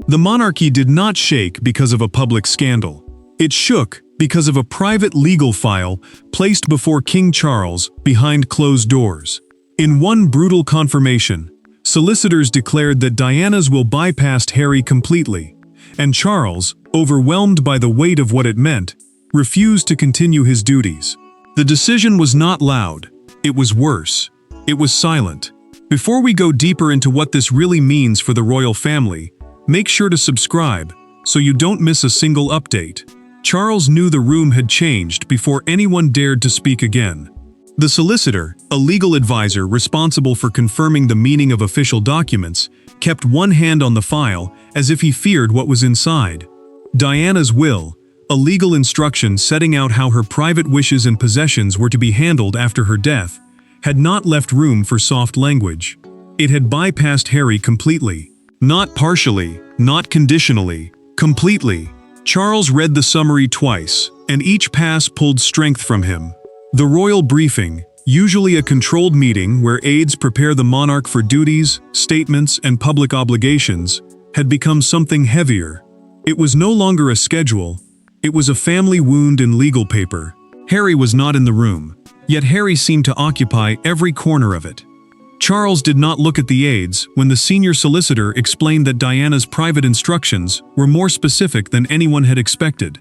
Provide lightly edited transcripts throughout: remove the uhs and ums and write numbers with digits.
The monarchy did not shake because of a public scandal. It shook because of a private legal file placed before King Charles behind closed doors. In one brutal confirmation, solicitors declared that Diana's will bypassed Harry completely, and Charles, overwhelmed by the weight of what it meant, refused to continue his duties. The decision was not loud. It was worse. It was silent. Before we go deeper into what this really means for the royal family, make sure to subscribe so you don't miss a single update. Charles knew the room had changed before anyone dared to speak again. The solicitor, a legal advisor responsible for confirming the meaning of official documents, kept one hand on the file as if he feared what was inside. Diana's will, a legal instruction setting out how her private wishes and possessions were to be handled after her death, had not left room for soft language. It had bypassed Harry completely. Not partially, not conditionally, completely. Charles read the summary twice, and each pass pulled strength from him. The royal briefing, usually a controlled meeting where aides prepare the monarch for duties, statements, and public obligations, had become something heavier. It was no longer a schedule. It was a family wound in legal paper. Harry was not in the room, yet Harry seemed to occupy every corner of it. Charles did not look at the aides when the senior solicitor explained that Diana's private instructions were more specific than anyone had expected.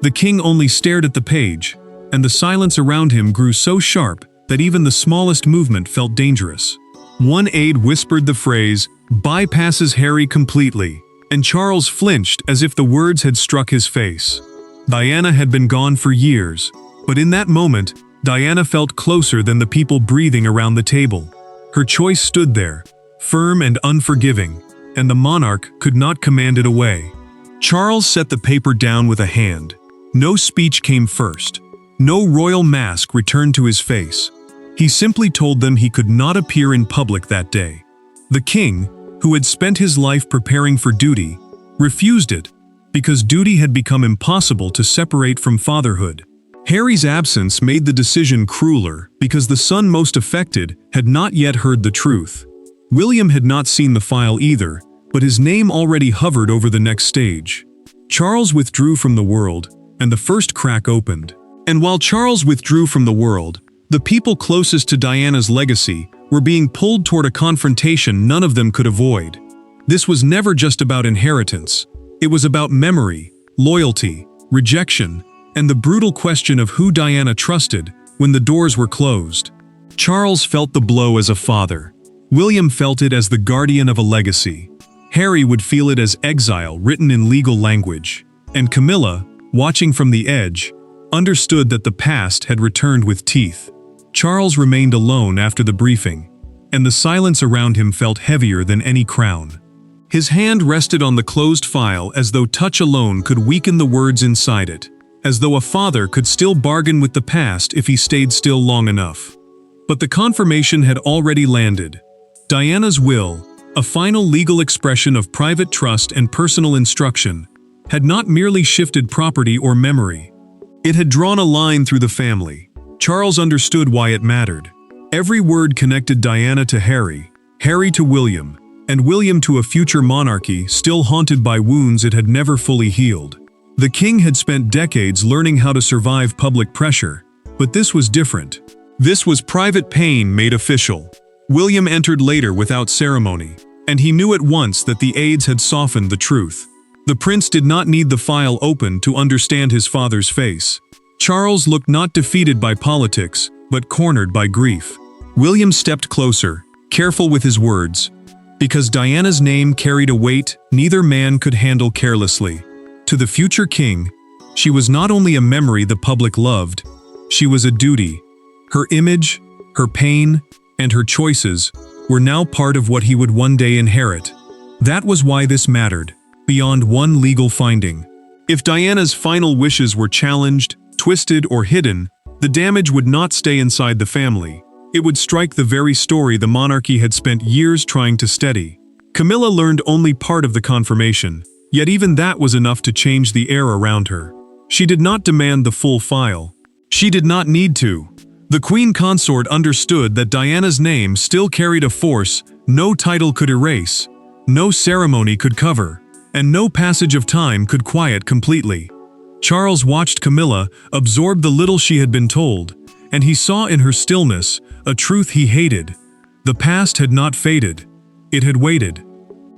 The king only stared at the page, and the silence around him grew so sharp that even the smallest movement felt dangerous. One aide whispered the phrase, "bypasses Harry completely," and Charles flinched as if the words had struck his face. Diana had been gone for years, but in that moment, Diana felt closer than the people breathing around the table. Her choice stood there, firm and unforgiving, and the monarch could not command it away. Charles set the paper down with a hand. No speech came first. No royal mask returned to his face. He simply told them he could not appear in public that day. The king, who had spent his life preparing for duty, refused it because duty had become impossible to separate from fatherhood. Harry's absence made the decision crueler because the son most affected had not yet heard the truth. William had not seen the file either, but his name already hovered over the next stage. Charles withdrew from the world, and the first crack opened. And while Charles withdrew from the world, the people closest to Diana's legacy were being pulled toward a confrontation none of them could avoid. This was never just about inheritance. It was about memory, loyalty, rejection, and the brutal question of who Diana trusted when the doors were closed. Charles felt the blow as a father. William felt it as the guardian of a legacy. Harry would feel it as exile written in legal language. And Camilla, watching from the edge, understood that the past had returned with teeth. Charles remained alone after the briefing, and the silence around him felt heavier than any crown. His hand rested on the closed file as though touch alone could weaken the words inside it. As though a father could still bargain with the past if he stayed still long enough. But the confirmation had already landed. Diana's will, a final legal expression of private trust and personal instruction, had not merely shifted property or memory. It had drawn a line through the family. Charles understood why it mattered. Every word connected Diana to Harry, Harry to William, and William to a future monarchy still haunted by wounds it had never fully healed. The king had spent decades learning how to survive public pressure, but this was different. This was private pain made official. William entered later without ceremony, and he knew at once that the aides had softened the truth. The prince did not need the file open to understand his father's face. Charles looked not defeated by politics, but cornered by grief. William stepped closer, careful with his words, because Diana's name carried a weight neither man could handle carelessly. To the future king, she was not only a memory the public loved, she was a duty. Her image, her pain, and her choices were now part of what he would one day inherit. That was why this mattered, beyond one legal finding. If Diana's final wishes were challenged, twisted, or hidden, the damage would not stay inside the family. It would strike the very story the monarchy had spent years trying to steady. Camilla learned only part of the confirmation. Yet even that was enough to change the air around her. She did not demand the full file. She did not need to. The queen consort understood that Diana's name still carried a force no title could erase, no ceremony could cover, and no passage of time could quiet completely. Charles watched Camilla absorb the little she had been told, and he saw in her stillness a truth he hated. The past had not faded. It had waited.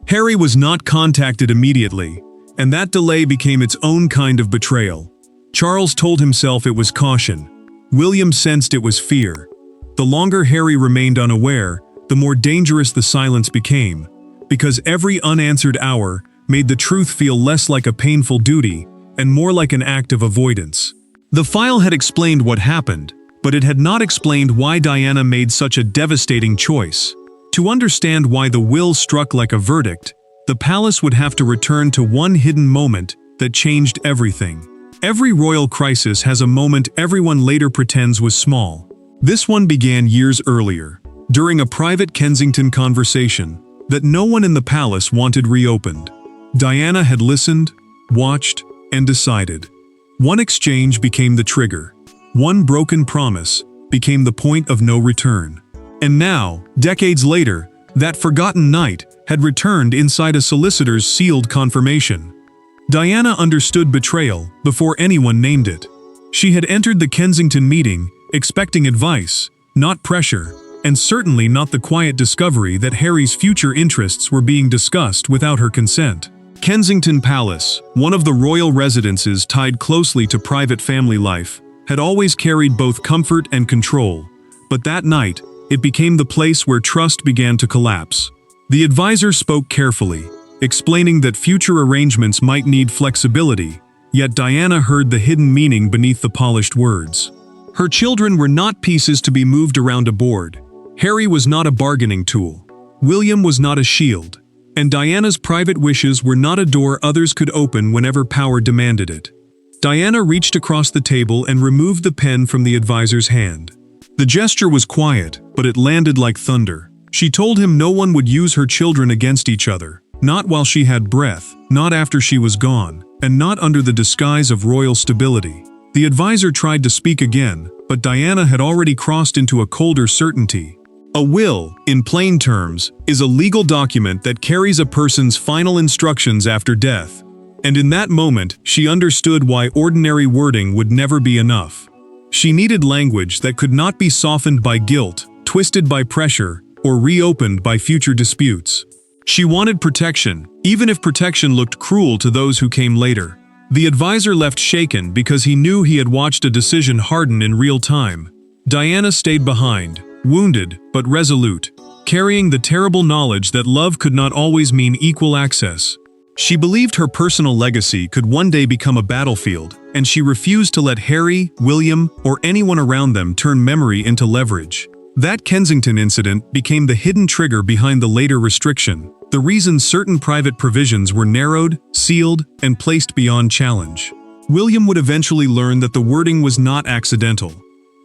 Harry was not contacted immediately, and that delay became its own kind of betrayal. Charles told himself it was caution. William sensed it was fear. The longer Harry remained unaware, the more dangerous the silence became, because every unanswered hour made the truth feel less like a painful duty and more like an act of avoidance. The file had explained what happened, but it had not explained why Diana made such a devastating choice. To understand why the will struck like a verdict, the palace would have to return to one hidden moment that changed everything. Every royal crisis has a moment everyone later pretends was small. This one began years earlier, during a private Kensington conversation that no one in the palace wanted reopened. Diana had listened, watched, and decided. One exchange became the trigger. One broken promise became the point of no return. And now, decades later, that forgotten night had returned inside a solicitor's sealed confirmation. Diana understood betrayal before anyone named it. She had entered the Kensington meeting expecting advice, not pressure, and certainly not the quiet discovery that Harry's future interests were being discussed without her consent. Kensington Palace, one of the royal residences tied closely to private family life, had always carried both comfort and control, but that night, it became the place where trust began to collapse. The advisor spoke carefully, explaining that future arrangements might need flexibility, yet Diana heard the hidden meaning beneath the polished words. Her children were not pieces to be moved around a board. Harry was not a bargaining tool. William was not a shield. And Diana's private wishes were not a door others could open whenever power demanded it. Diana reached across the table and removed the pen from the advisor's hand. The gesture was quiet, but it landed like thunder. She told him no one would use her children against each other, not while she had breath, not after she was gone, and not under the disguise of royal stability. The advisor tried to speak again, but Diana had already crossed into a colder certainty. A will, in plain terms, is a legal document that carries a person's final instructions after death. And in that moment, she understood why ordinary wording would never be enough. She needed language that could not be softened by guilt, twisted by pressure, or reopened by future disputes. She wanted protection, even if protection looked cruel to those who came later. The advisor left shaken because he knew he had watched a decision harden in real time. Diana stayed behind, wounded but resolute, carrying the terrible knowledge that love could not always mean equal access. She believed her personal legacy could one day become a battlefield, and she refused to let Harry, William, or anyone around them turn memory into leverage. That Kensington incident became the hidden trigger behind the later restriction, the reason certain private provisions were narrowed, sealed, and placed beyond challenge. William would eventually learn that the wording was not accidental.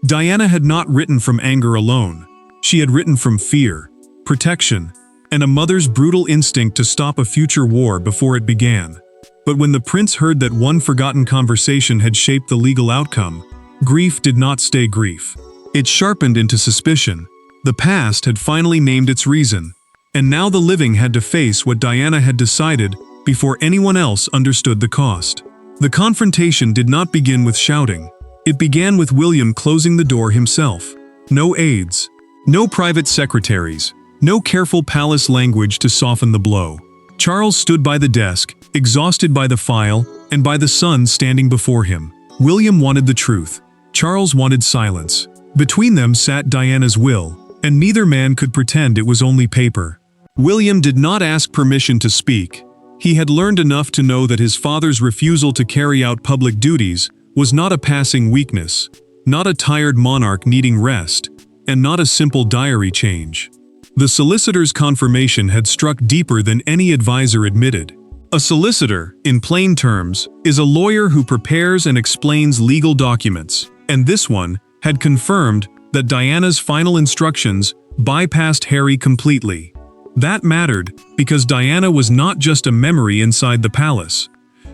Diana had not written from anger alone. She had written from fear, protection, and a mother's brutal instinct to stop a future war before it began. But when the prince heard that one forgotten conversation had shaped the legal outcome, grief did not stay grief. It sharpened into suspicion. The past had finally named its reason, and now the living had to face what Diana had decided before anyone else understood the cost. The confrontation did not begin with shouting. It began with William closing the door himself. No aides, no private secretaries, no careful palace language to soften the blow. Charles stood by the desk, exhausted by the file and by the son standing before him. William wanted the truth. Charles wanted silence. Between them sat Diana's will, and neither man could pretend it was only paper. William did not ask permission to speak. He had learned enough to know that his father's refusal to carry out public duties was not a passing weakness, not a tired monarch needing rest, and not a simple diary change. The solicitor's confirmation had struck deeper than any advisor admitted. A solicitor, in plain terms, is a lawyer who prepares and explains legal documents, and this one had confirmed that Diana's final instructions bypassed Harry completely. That mattered because Diana was not just a memory inside the palace.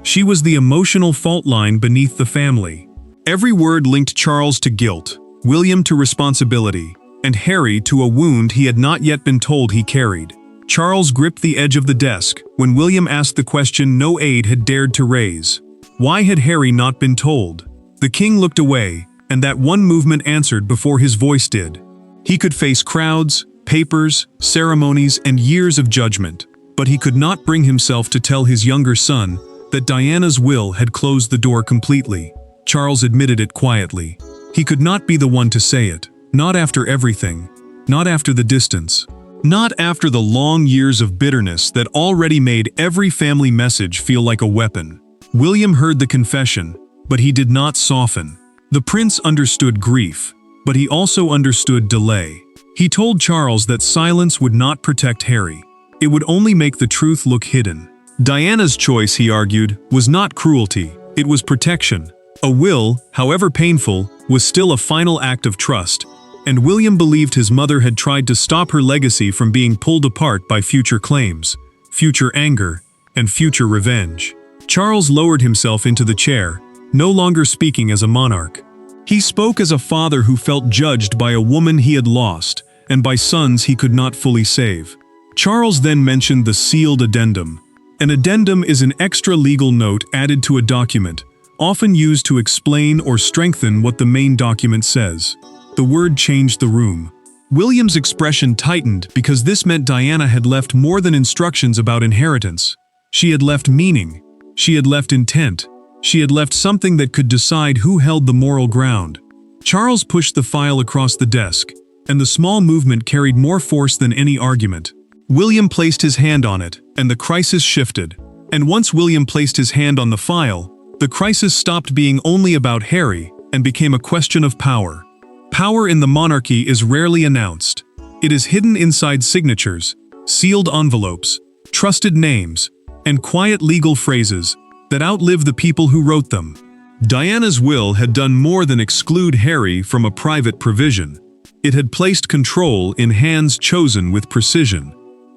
She was the emotional fault line beneath the family. Every word linked Charles to guilt, William to responsibility, and Harry to a wound he had not yet been told he carried. Charles gripped the edge of the desk when William asked the question no aide had dared to raise. Why had Harry not been told? The king looked away, and that one movement answered before his voice did. He could face crowds, papers, ceremonies, and years of judgment, but he could not bring himself to tell his younger son that Diana's will had closed the door completely. Charles admitted it quietly. He could not be the one to say it, not after everything, not after the distance, not after the long years of bitterness that already made every family message feel like a weapon. William heard the confession, but he did not soften. The prince understood grief, but he also understood delay. He told Charles that silence would not protect Harry. It would only make the truth look hidden. Diana's choice, he argued, was not cruelty, it was protection. A will, however painful, was still a final act of trust, and William believed his mother had tried to stop her legacy from being pulled apart by future claims, future anger, and future revenge. Charles lowered himself into the chair, no longer speaking as a monarch. He spoke as a father who felt judged by a woman he had lost, and by sons he could not fully save. Charles then mentioned the sealed addendum. An addendum is an extra legal note added to a document, often used to explain or strengthen what the main document says. The word changed the room. William's expression tightened because this meant Diana had left more than instructions about inheritance. She had left meaning. She had left intent. She had left something that could decide who held the moral ground. Charles pushed the file across the desk, and the small movement carried more force than any argument. William placed his hand on it, and the crisis shifted. And once William placed his hand on the file, the crisis stopped being only about Harry and became a question of power. Power in the monarchy is rarely announced. It is hidden inside signatures, sealed envelopes, trusted names, and quiet legal phrases that outlive the people who wrote them. Diana's will had done more than exclude Harry from a private provision. It had placed control in hands chosen with precision.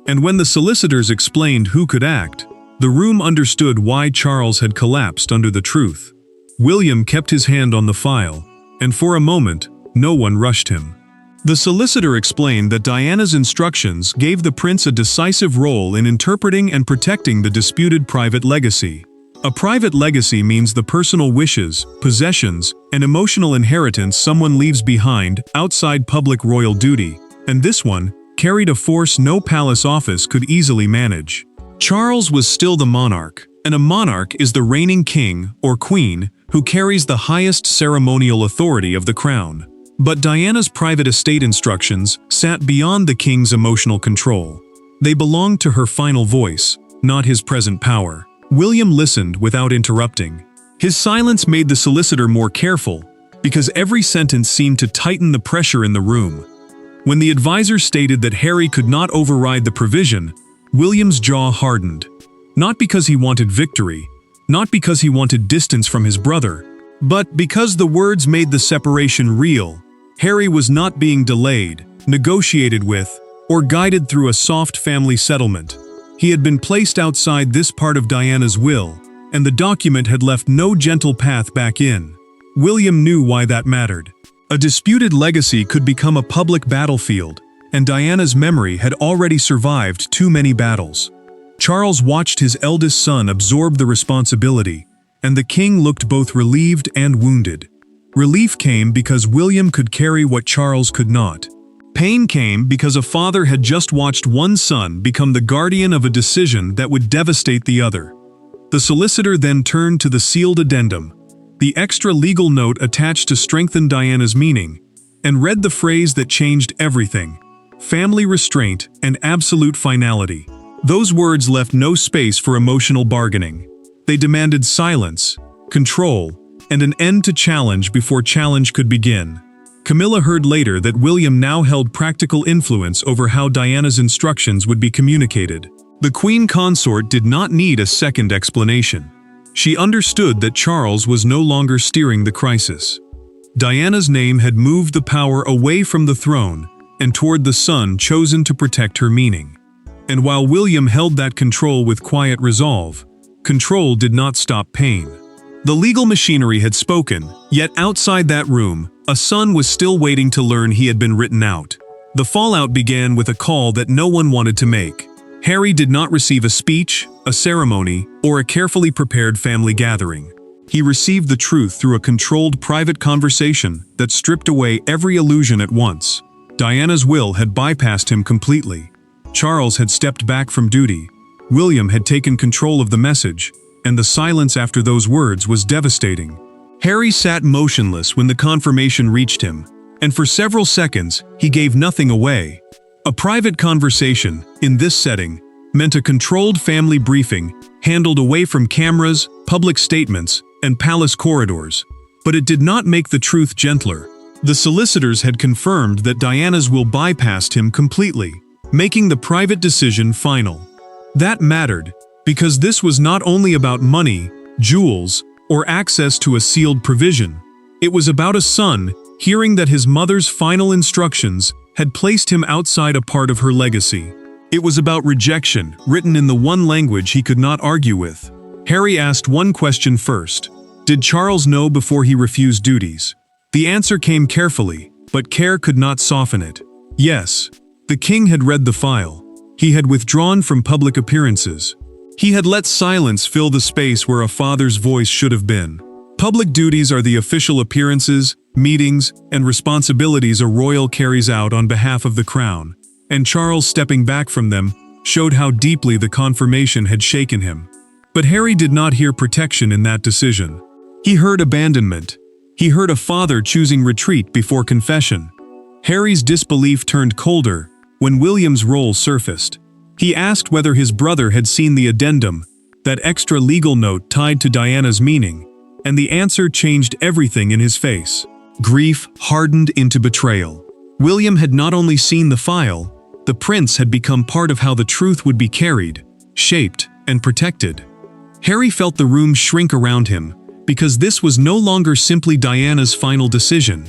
And when the solicitors explained who could act, the room understood why Charles had collapsed under the truth. William kept his hand on the file, and for a moment, no one rushed him. The solicitor explained that Diana's instructions gave the prince a decisive role in interpreting and protecting the disputed private legacy. A private legacy means the personal wishes, possessions, and emotional inheritance someone leaves behind outside public royal duty, and this one carried a force no palace office could easily manage. Charles was still the monarch, and a monarch is the reigning king or queen who carries the highest ceremonial authority of the crown. But Diana's private estate instructions sat beyond the king's emotional control. They belonged to her final voice, not his present power. William listened without interrupting. His silence made the solicitor more careful, because every sentence seemed to tighten the pressure in the room. When the advisor stated that Harry could not override the provision, William's jaw hardened. Not because he wanted victory, not because he wanted distance from his brother, but because the words made the separation real. Harry was not being delayed, negotiated with, or guided through a soft family settlement. He had been placed outside this part of Diana's will, and the document had left no gentle path back in. William knew why that mattered. A disputed legacy could become a public battlefield, and Diana's memory had already survived too many battles. Charles watched his eldest son absorb the responsibility, and the king looked both relieved and wounded. Relief came because William could carry what Charles could not. Pain came because a father had just watched one son become the guardian of a decision that would devastate the other. The solicitor then turned to the sealed addendum, the extra legal note attached to strengthen Diana's meaning, and read the phrase that changed everything: family restraint and absolute finality. Those words left no space for emotional bargaining. They demanded silence, control, and an end to challenge before challenge could begin. Camilla heard later that William now held practical influence over how Diana's instructions would be communicated. The queen consort did not need a second explanation. She understood that Charles was no longer steering the crisis. Diana's name had moved the power away from the throne and toward the son chosen to protect her meaning. And while William held that control with quiet resolve, control did not stop pain. The legal machinery had spoken, yet outside that room, a son was still waiting to learn he had been written out. The fallout began with a call that no one wanted to make. Harry did not receive a speech, a ceremony, or a carefully prepared family gathering. He received the truth through a controlled private conversation that stripped away every illusion at once. Diana's will had bypassed him completely. Charles had stepped back from duty. William had taken control of the message, and the silence after those words was devastating. Harry sat motionless when the confirmation reached him, and for several seconds he gave nothing away. A private conversation, in this setting, meant a controlled family briefing, handled away from cameras, public statements, and palace corridors. But it did not make the truth gentler. The solicitors had confirmed that Diana's will bypassed him completely, making the private decision final. That mattered, because this was not only about money, jewels, or access to a sealed provision. It was about a son hearing that his mother's final instructions had placed him outside a part of her legacy. It was about rejection, written in the one language he could not argue with. Harry asked one question first. Did Charles know before he refused duties? The answer came carefully, but care could not soften it. Yes. The king had read the file. He had withdrawn from public appearances. He had let silence fill the space where a father's voice should have been. Public duties are the official appearances, meetings, and responsibilities a royal carries out on behalf of the crown, and Charles stepping back from them showed how deeply the confirmation had shaken him. But Harry did not hear protection in that decision. He heard abandonment. He heard a father choosing retreat before confession. Harry's disbelief turned colder when William's role surfaced. He asked whether his brother had seen the addendum, that extra legal note tied to Diana's meaning, and the answer changed everything in his face. Grief hardened into betrayal. William had not only seen the file, the prince had become part of how the truth would be carried, shaped, and protected. Harry felt the room shrink around him, because this was no longer simply Diana's final decision.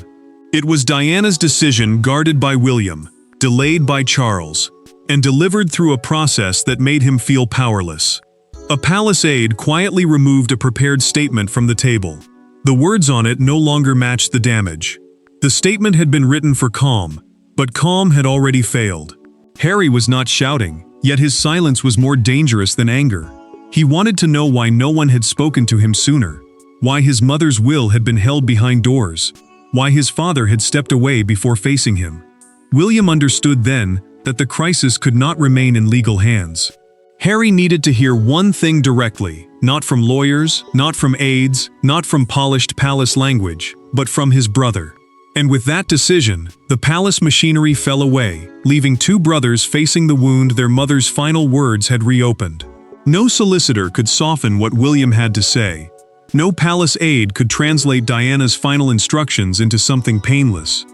It was Diana's decision guarded by William, delayed by Charles, and delivered through a process that made him feel powerless. A palace aide quietly removed a prepared statement from the table. The words on it no longer matched the damage. The statement had been written for calm, but calm had already failed. Harry was not shouting, yet his silence was more dangerous than anger. He wanted to know why no one had spoken to him sooner, why his mother's will had been held behind doors, why his father had stepped away before facing him. William understood then that the crisis could not remain in legal hands. Harry needed to hear one thing directly, not from lawyers, not from aides, not from polished palace language, but from his brother. And with that decision, the palace machinery fell away, leaving two brothers facing the wound their mother's final words had reopened. No solicitor could soften what William had to say. No palace aide could translate Diana's final instructions into something painless.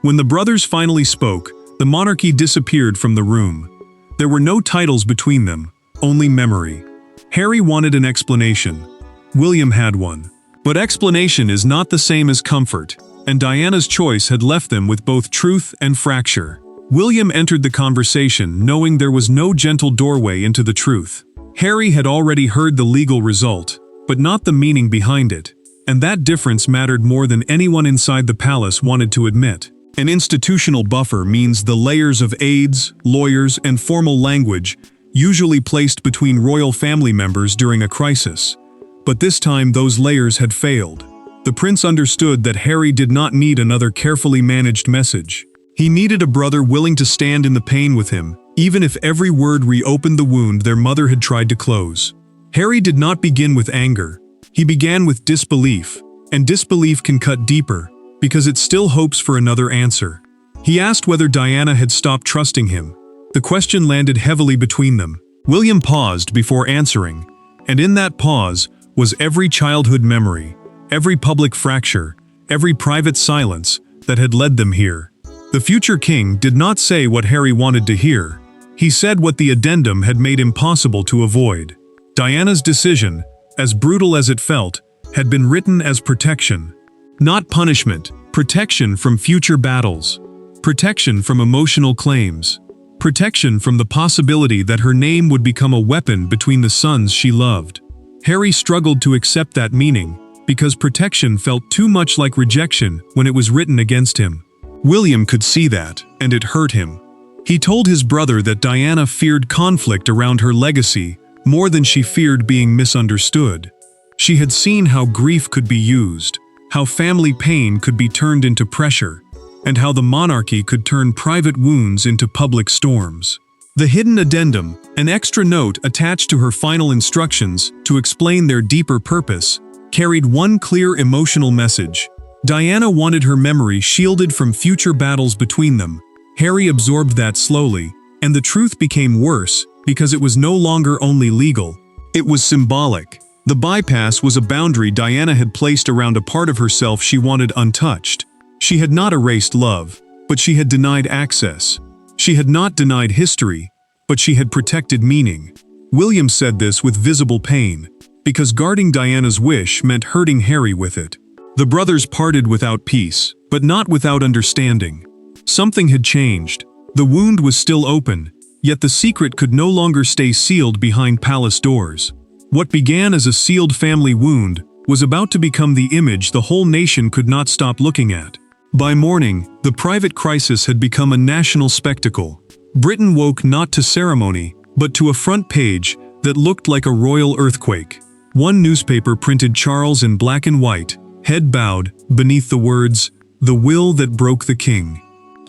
When the brothers finally spoke, the monarchy disappeared from the room. There were no titles between them, only memory. Harry wanted an explanation. William had one. But explanation is not the same as comfort, and Diana's choice had left them with both truth and fracture. William entered the conversation knowing there was no gentle doorway into the truth. Harry had already heard the legal result, but not the meaning behind it, and that difference mattered more than anyone inside the palace wanted to admit. An institutional buffer means the layers of aides, lawyers, and formal language usually placed between royal family members during a crisis. But this time those layers had failed. The prince understood that Harry did not need another carefully managed message. He needed a brother willing to stand in the pain with him, even if every word reopened the wound their mother had tried to close. Harry did not begin with anger. He began with disbelief, and disbelief can cut deeper, because it still hopes for another answer. He asked whether Diana had stopped trusting him. The question landed heavily between them. William paused before answering, and in that pause was every childhood memory, every public fracture, every private silence that had led them here. The future king did not say what Harry wanted to hear. He said what the addendum had made impossible to avoid. Diana's decision, as brutal as it felt, had been written as protection. Not punishment, protection from future battles. Protection from emotional claims. Protection from the possibility that her name would become a weapon between the sons she loved. Harry struggled to accept that meaning, because protection felt too much like rejection when it was written against him. William could see that, and it hurt him. He told his brother that Diana feared conflict around her legacy more than she feared being misunderstood. She had seen how grief could be used, how family pain could be turned into pressure, and how the monarchy could turn private wounds into public storms. The hidden addendum, an extra note attached to her final instructions to explain their deeper purpose, carried one clear emotional message. Diana wanted her memory shielded from future battles between them. Harry absorbed that slowly, and the truth became worse because it was no longer only legal. It was symbolic. The bypass was a boundary Diana had placed around a part of herself she wanted untouched. She had not erased love, but she had denied access. She had not denied history, but she had protected meaning. William said this with visible pain, because guarding Diana's wish meant hurting Harry with it. The brothers parted without peace, but not without understanding. Something had changed. The wound was still open, yet the secret could no longer stay sealed behind palace doors. What began as a sealed family wound was about to become the image the whole nation could not stop looking at. By morning, the private crisis had become a national spectacle. Britain woke not to ceremony, but to a front page that looked like a royal earthquake. One newspaper printed Charles in black and white, head bowed, beneath the words, "The will that broke the king."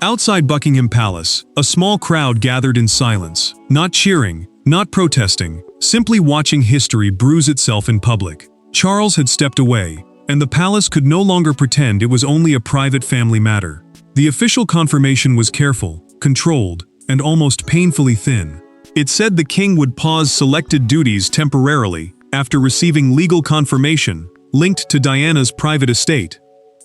Outside Buckingham Palace, a small crowd gathered in silence, not cheering, not protesting, simply watching history bruise itself in public. Charles had stepped away, and the palace could no longer pretend it was only a private family matter. The official confirmation was careful, controlled, and almost painfully thin. It said the king would pause selected duties temporarily after receiving legal confirmation linked to Diana's private estate.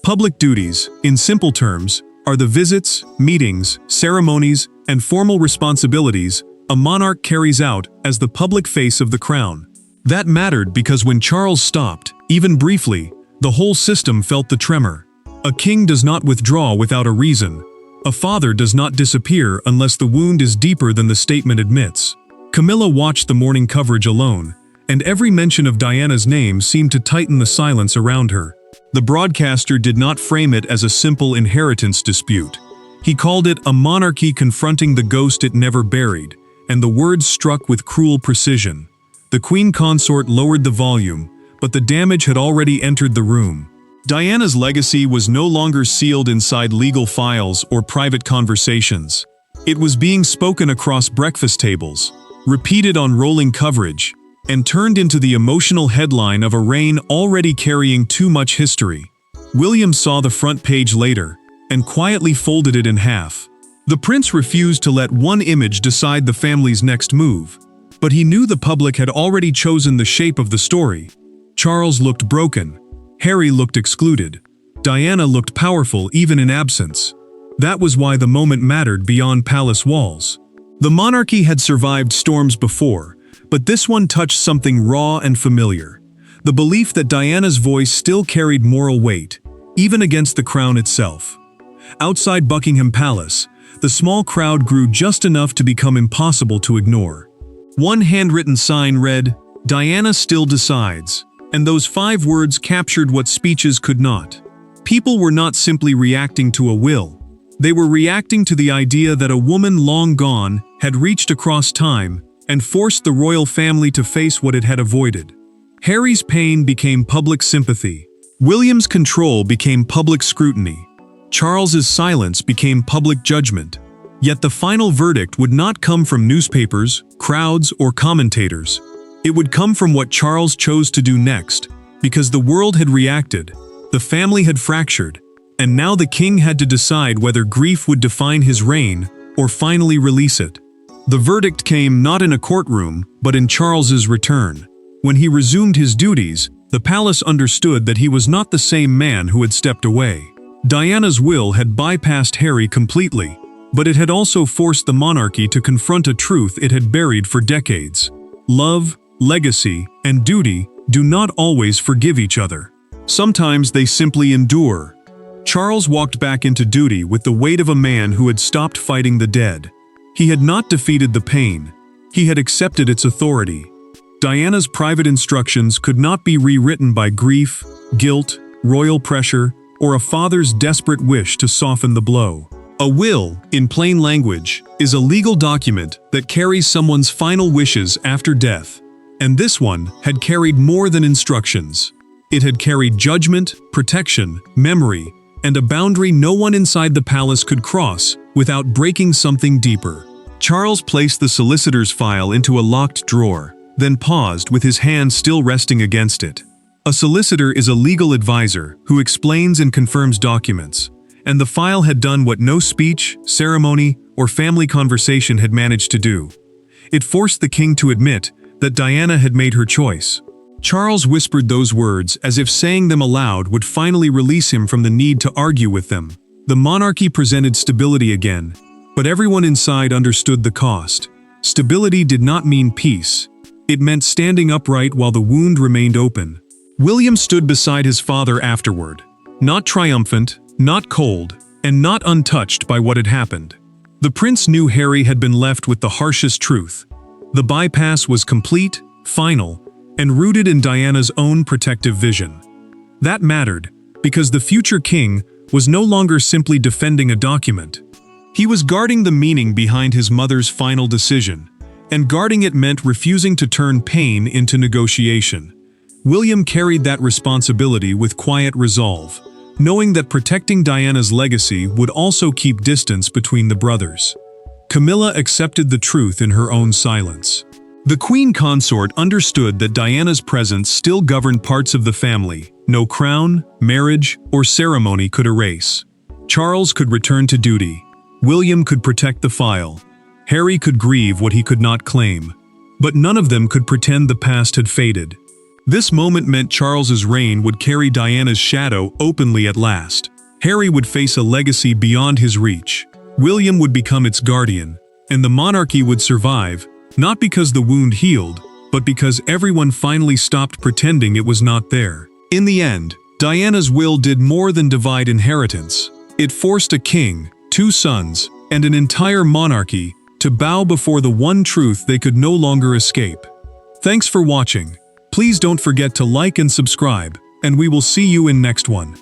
Public duties, in simple terms, are the visits, meetings, ceremonies, and formal responsibilities a monarch carries out as the public face of the crown. That mattered because when Charles stopped, even briefly, the whole system felt the tremor. A king does not withdraw without a reason. A father does not disappear unless the wound is deeper than the statement admits. Camilla watched the morning coverage alone, and every mention of Diana's name seemed to tighten the silence around her. The broadcaster did not frame it as a simple inheritance dispute. He called it a monarchy confronting the ghost it never buried, and the words struck with cruel precision. The queen consort lowered the volume, but the damage had already entered the room. Diana's legacy was no longer sealed inside legal files or private conversations. It was being spoken across breakfast tables, repeated on rolling coverage, and turned into the emotional headline of a reign already carrying too much history. William saw the front page later, and quietly folded it in half. The prince refused to let one image decide the family's next move, but he knew the public had already chosen the shape of the story. Charles looked broken. Harry looked excluded. Diana looked powerful even in absence. That was why the moment mattered beyond palace walls. The monarchy had survived storms before, but this one touched something raw and familiar. The belief that Diana's voice still carried moral weight, even against the crown itself. Outside Buckingham Palace, the small crowd grew just enough to become impossible to ignore. One handwritten sign read, "Diana still decides," and those 5 words captured what speeches could not. People were not simply reacting to a will. They were reacting to the idea that a woman long gone had reached across time and forced the royal family to face what it had avoided. Harry's pain became public sympathy. William's control became public scrutiny. Charles's silence became public judgment. Yet the final verdict would not come from newspapers, crowds, or commentators. It would come from what Charles chose to do next, because the world had reacted, the family had fractured, and now the king had to decide whether grief would define his reign or finally release it. The verdict came not in a courtroom, but in Charles's return. When he resumed his duties, the palace understood that he was not the same man who had stepped away. Diana's will had bypassed Harry completely, but it had also forced the monarchy to confront a truth it had buried for decades. Love, legacy, and duty do not always forgive each other. Sometimes they simply endure. Charles walked back into duty with the weight of a man who had stopped fighting the dead. He had not defeated the pain. He had accepted its authority. Diana's private instructions could not be rewritten by grief, guilt, royal pressure, or a father's desperate wish to soften the blow. A will, in plain language, is a legal document that carries someone's final wishes after death. And this one had carried more than instructions. It had carried judgment, protection, memory, and a boundary no one inside the palace could cross without breaking something deeper. Charles placed the solicitor's file into a locked drawer, then paused with his hand still resting against it. A solicitor is a legal advisor who explains and confirms documents, and the file had done what no speech, ceremony, or family conversation had managed to do. It forced the king to admit that Diana had made her choice. Charles whispered those words as if saying them aloud would finally release him from the need to argue with them. The monarchy presented stability again, but everyone inside understood the cost. Stability did not mean peace. It meant standing upright while the wound remained open. William stood beside his father afterward, not triumphant, not cold, and not untouched by what had happened. The prince knew Harry had been left with the harshest truth. The bypass was complete, final, and rooted in Diana's own protective vision. That mattered, because the future king was no longer simply defending a document. He was guarding the meaning behind his mother's final decision, and guarding it meant refusing to turn pain into negotiation. William carried that responsibility with quiet resolve, knowing that protecting Diana's legacy would also keep distance between the brothers. Camilla accepted the truth in her own silence. The queen consort understood that Diana's presence still governed parts of the family no crown, marriage, or ceremony could erase. Charles could return to duty. William could protect the file. Harry could grieve what he could not claim. But none of them could pretend the past had faded. This moment meant Charles's reign would carry Diana's shadow openly at last. Harry would face a legacy beyond his reach. William would become its guardian, and the monarchy would survive, not because the wound healed, but because everyone finally stopped pretending it was not there. In the end, Diana's will did more than divide inheritance. It forced a king, 2 sons, and an entire monarchy to bow before the one truth they could no longer escape. Thanks for watching. Please don't forget to like and subscribe, and we will see you in next one.